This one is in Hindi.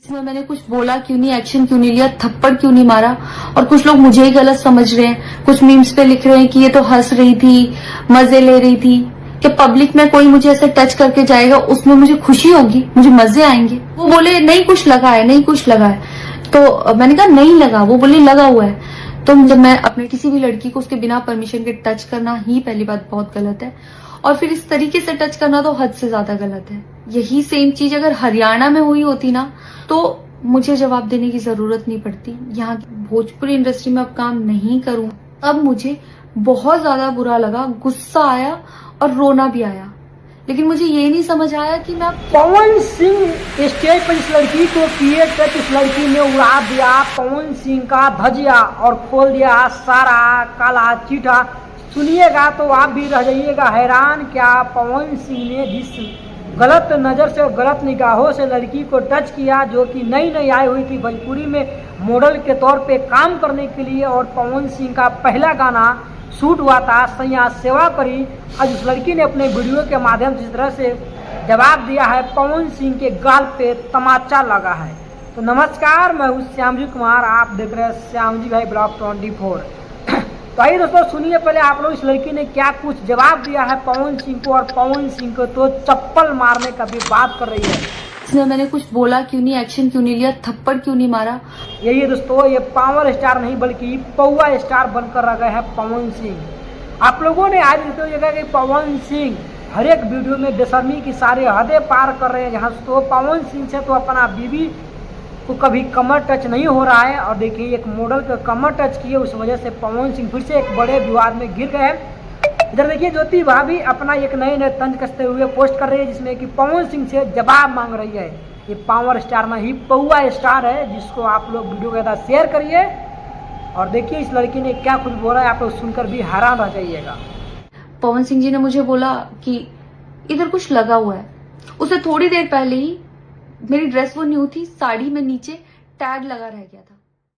इसमें मैंने कुछ बोला क्यों नहीं, एक्शन क्यों नहीं लिया, थप्पड़ क्यों नहीं मारा। और कुछ लोग मुझे ही गलत समझ रहे हैं, कुछ मीम्स पे लिख रहे हैं कि ये तो हंस रही थी, मजे ले रही थी। कि पब्लिक में कोई मुझे ऐसे टच करके जाएगा उसमें मुझे खुशी होगी, मुझे मजे आएंगे। वो बोले नहीं कुछ लगा है, नहीं कुछ लगा है, तो मैंने कहा नहीं लगा। वो बोले लगा हुआ है। तो जब मैं अपने किसी भी लड़की को उसके बिना परमिशन के टच करना ही पहली बात बहुत गलत है, और फिर इस तरीके से टच करना तो हद से ज्यादा गलत है। यही सेम चीज अगर हरियाणा में हुई होती ना तो मुझे जवाब देने की जरूरत नहीं पड़ती। यहाँ की भोजपुरी इंडस्ट्री में अब काम नहीं करूँ। अब मुझे बहुत ज्यादा बुरा लगा, गुस्सा आया और रोना भी आया, लेकिन मुझे ये नहीं समझ आया कि मैं पवन सिंह स्टेज पर इस लड़की को किए टच, इस लड़की ने उड़ा दिया पवन सिंह का धजिया और खोल दिया सारा काला चीटा। सुनिएगा तो आप भी रह जाइएगा हैरान, क्या पवन सिंह ने जिस गलत नज़र से और गलत निगाहों से लड़की को टच किया, जो कि नई नई आई हुई थी भोजपुरी में मॉडल के तौर पे काम करने के लिए, और पवन सिंह का पहला गाना शूट हुआ था सैया सेवा करी। आज उस लड़की ने अपने वीडियो के माध्यम से इस तरह से जवाब दिया है, पवन सिंह के गाल पे तमाचा लगा है। तो नमस्कार, मैं हूँ श्यामजी कुमार, आप देख रहे हैं श्यामजी भाई ब्लॉग 24। तो आइए दोस्तों सुनिए पहले आप लोग इस लड़की ने क्या कुछ जवाब दिया है पवन सिंह को, और पवन सिंह को तो चप्पल मारने का भी बात कर रही है। इसमें मैंने कुछ बोला क्यों नहीं, एक्शन क्यों नहीं लिया, थप्पड़ क्यों नहीं मारा। यही है दोस्तों, ये पावर स्टार नहीं बल्कि पौवा स्टार बनकर रह गए हैं पवन सिंह। आप लोगों ने आज देखा कि पवन सिंह हर एक वीडियो में बेशर्मी की सारी हदें पार कर रहे हैं। जहाँ तो पवन सिंह से तो अपना बीवी को कभी कमर टच नहीं हो रहा है, और देखिए एक मॉडल का कमर टच किए, उस वजह से पवन सिंह फिर से एक बड़े विवाद में घिर गए। इधर देखिए ज्योति भाभी अपना एक नए तंज कसते हुए पोस्ट कर रही है, जिसमें कि पवन सिंह से जवाब मांग रही है। ये पावर स्टार नहीं पौवा स्टार है, जिसको आप लोग वीडियो के साथ शेयर करिए। और देखिए इस लड़की ने क्या कुछ बोला है, आप लोग सुनकर भी हैरान रह जाइएगा। पवन सिंह जी ने मुझे बोला कि इधर कुछ लगा हुआ है। उससे थोड़ी देर पहले ही मेरी ड्रेस वो न्यू थी, साड़ी में नीचे टैग लगा रह गया था।